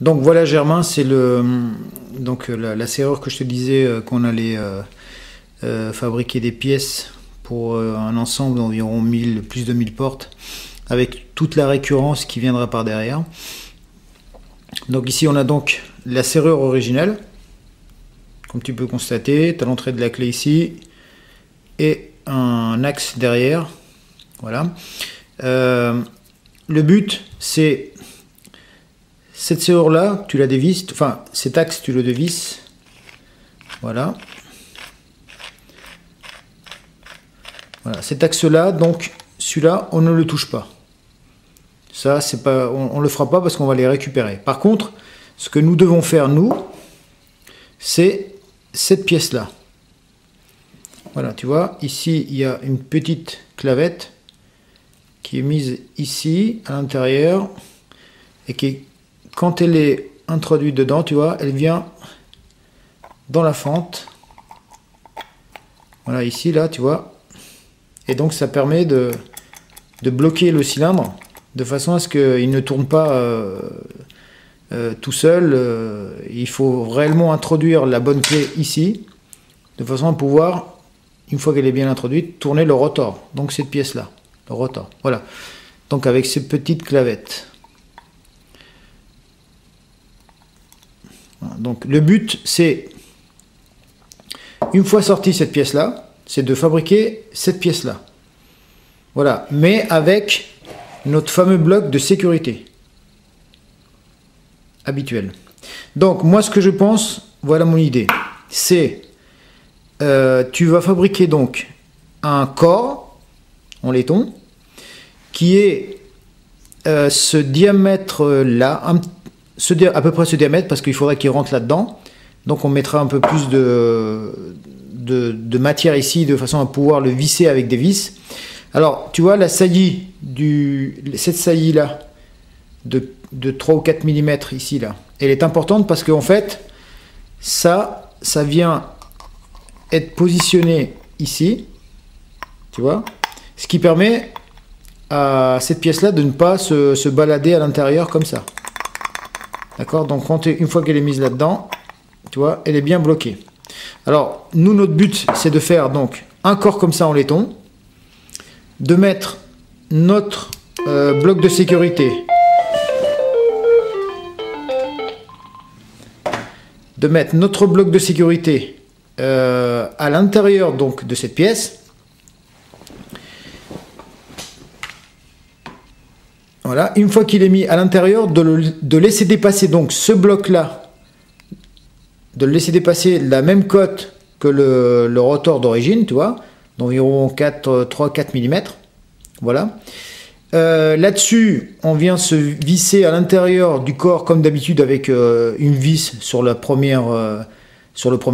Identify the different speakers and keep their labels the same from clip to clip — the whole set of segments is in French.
Speaker 1: Donc voilà Germain, c'est la serrure que je te disais qu'on allait fabriquer des pièces pour un ensemble d'environ plus de 1000 portes, avec toute la récurrence qui viendra par derrière. Donc ici on a donc la serrure originelle, comme tu peux constater, tu as l'entrée de la clé ici, et un axe derrière, voilà. Le but c'est cette serrure là, tu la dévisses, enfin cet axe tu le dévisses, voilà. Voilà, cet axe là, donc celui-là on ne le touche pas. Ça c'est pas, on le fera pas parce qu'on va les récupérer. Par contre, ce que nous devons faire nous, c'est cette pièce là. Voilà, tu vois, ici il y a une petite clavette qui est mise ici à l'intérieur et qui, quand elle est introduite dedans, tu vois, elle vient dans la fente. Voilà, ici, là, tu vois. Et donc ça permet de bloquer le cylindre de façon à ce qu'il ne tourne pas tout seul. Il faut réellement introduire la bonne clé ici, de façon à pouvoir, une fois qu'elle est bien introduite, tourner le rotor. Donc cette pièce-là, le rotor. Voilà. Donc avec ces petites clavettes. Voilà. Donc le but, c'est, une fois sortie cette pièce-là, c'est de fabriquer cette pièce-là. Voilà. Mais avec notre fameux bloc de sécurité habituel. Donc moi, ce que je pense, voilà mon idée, c'est tu vas fabriquer donc un corps en laiton qui est ce diamètre là, à peu près ce diamètre, parce qu'il faudrait qu'il rentre là-dedans. Donc on mettra un peu plus de matière ici de façon à pouvoir le visser avec des vis. Alors tu vois la saillie cette saillie là de 3 ou 4 mm ici là, elle est importante parce qu'en fait ça vient être positionné ici, tu vois, ce qui permet à cette pièce là de ne pas se balader à l'intérieur comme ça. D'accord, donc une fois qu'elle est mise là dedans, tu vois, elle est bien bloquée. Alors nous, notre but c'est de faire donc un corps comme ça en laiton, de mettre notre bloc de sécurité, à l'intérieur donc de cette pièce. Voilà, une fois qu'il est mis à l'intérieur, de laisser dépasser donc ce bloc là, de le laisser dépasser la même cote que le rotor d'origine, tu vois, d'environ 3-4 mm. Voilà. Là-dessus, on vient se visser à l'intérieur du corps comme d'habitude avec une vis sur le premier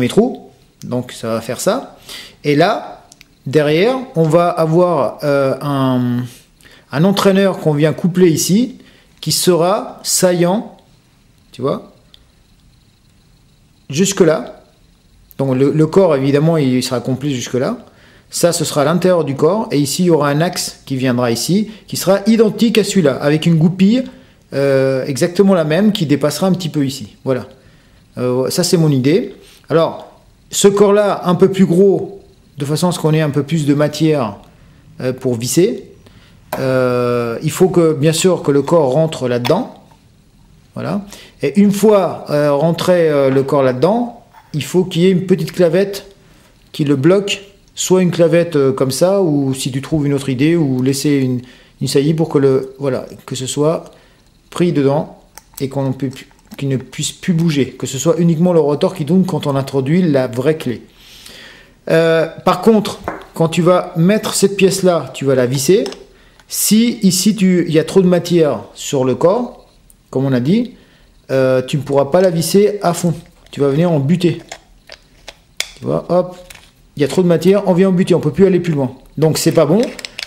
Speaker 1: trou. Donc ça va faire ça. Et là, derrière, on va avoir un entraîneur qu'on vient coupler ici, qui sera saillant, tu vois, jusque là. Donc le corps, évidemment, il sera complet jusque là. Ça, ce sera à l'intérieur du corps. Et ici, il y aura un axe qui viendra ici, qui sera identique à celui-là, avec une goupille exactement la même, qui dépassera un petit peu ici. Voilà. Ça, c'est mon idée. Alors, ce corps-là, un peu plus gros, de façon à ce qu'on ait un peu plus de matière pour visser. Il faut que, bien sûr, que le corps rentre là-dedans. Voilà. Et une fois rentré le corps là-dedans, il faut qu'il y ait une petite clavette qui le bloque, soit une clavette comme ça, ou si tu trouves une autre idée, ou laisser une saillie pour que que ce soit pris dedans et qu'il ne puisse plus bouger, que ce soit uniquement le rotor qui tourne quand on introduit la vraie clé. Par contre, quand tu vas mettre cette pièce là, tu vas la visser. Si ici il y a trop de matière sur le corps, comme on a dit, tu ne pourras pas la visser à fond. Tu vas venir en buter. Tu vois, hop, il y a trop de matière, on vient en buter, on ne peut plus aller plus loin. Donc c'est pas bon.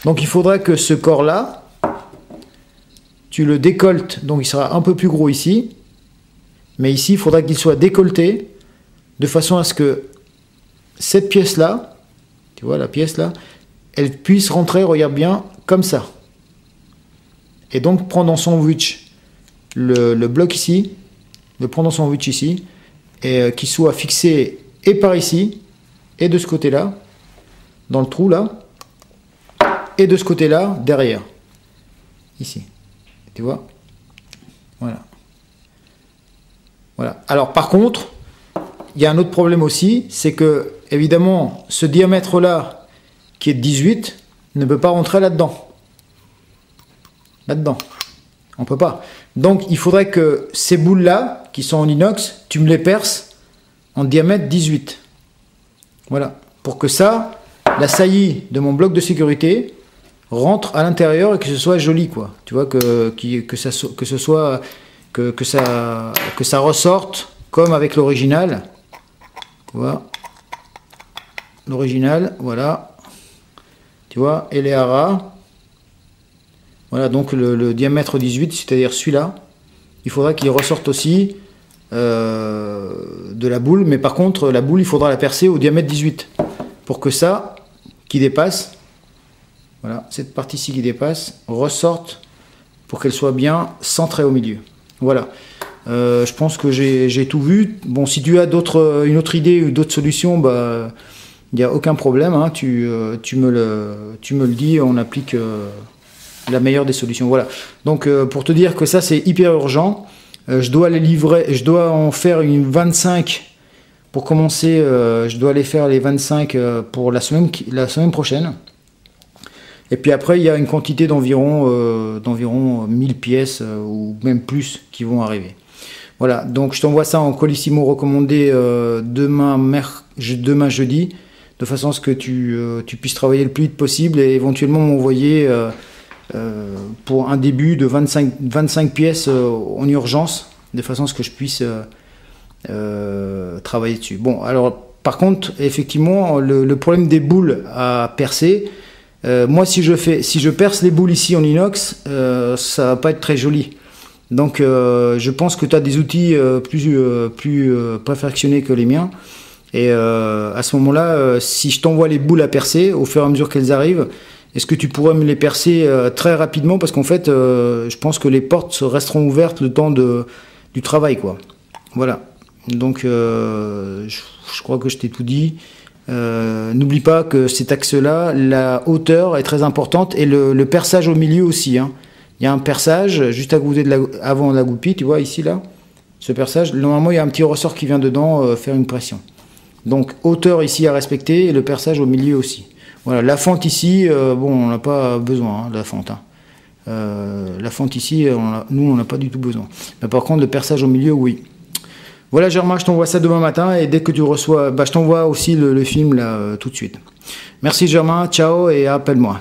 Speaker 1: Donc il faudra que ce corps là, tu le décoltes, donc il sera un peu plus gros ici. Mais ici, il faudra qu'il soit décolleté de façon à ce que cette pièce là, tu vois la pièce là, elle puisse rentrer, regarde bien, comme ça. Et donc prendre en sandwich le bloc ici le prendre dans son sandwich ici, et qu'il soit fixé et par ici, et de ce côté-là, dans le trou là, et de ce côté-là, derrière. Ici. Tu vois? Voilà. Voilà. Alors par contre, il y a un autre problème aussi, c'est que, évidemment, ce diamètre-là, qui est de 18, ne peut pas rentrer là-dedans. Là-dedans. On peut pas. Donc il faudrait que ces boules-là, qui sont en inox, tu me les perces en diamètre 18. Voilà. Pour que ça, la saillie de mon bloc de sécurité rentre à l'intérieur et que ce soit joli, quoi. Tu vois, que ça ressorte comme avec l'original. Tu vois, l'original, voilà. Tu vois, et les haras. Voilà, donc le diamètre 18, c'est-à-dire celui-là, il faudra qu'il ressorte aussi de la boule, mais par contre, la boule, il faudra la percer au diamètre 18, pour que ça, qui dépasse, voilà, cette partie-ci qui dépasse, ressorte, pour qu'elle soit bien centrée au milieu. Voilà, je pense que j'ai tout vu. Bon, si tu as une autre idée ou d'autres solutions, bah, il n'y a aucun problème, hein, tu me le dis, on applique... la meilleure des solutions. Voilà. Donc pour te dire que ça c'est hyper urgent, je dois les livrer, je dois en faire une 25 pour commencer. Je dois aller faire les 25 pour la semaine prochaine. Et puis après il y a une quantité d'environ 1000 pièces ou même plus qui vont arriver. Voilà. Donc je t'envoie ça en colissimo recommandé demain jeudi, de façon à ce que tu puisses travailler le plus vite possible et éventuellement m'envoyer pour un début de 25 pièces en urgence, de façon à ce que je puisse travailler dessus. Bon, alors par contre, effectivement, le problème des boules à percer, moi si je perce les boules ici en inox, ça va pas être très joli. Donc je pense que tu as des outils plus perfectionnés que les miens. Et à ce moment-là, si je t'envoie les boules à percer au fur et à mesure qu'elles arrivent, est-ce que tu pourrais me les percer très rapidement? Parce qu'en fait, je pense que les portes resteront ouvertes le temps du travail, quoi. Voilà. Donc, je crois que je t'ai tout dit. N'oublie pas que cet axe-là, la hauteur est très importante et le perçage au milieu aussi, hein. Il y a un perçage juste à côté avant la goupille, tu vois, ici, là. Ce perçage, normalement, il y a un petit ressort qui vient dedans faire une pression. Donc, hauteur ici à respecter et le perçage au milieu aussi. Voilà, la fente ici, bon, on n'a pas besoin, hein, de la fente. Hein. La fente ici, nous, on n'a pas du tout besoin. Mais par contre, le perçage au milieu, oui. Voilà, Germain, je t'envoie ça demain matin et dès que tu reçois, bah, je t'envoie aussi le film là tout de suite. Merci, Germain, ciao et appelle-moi.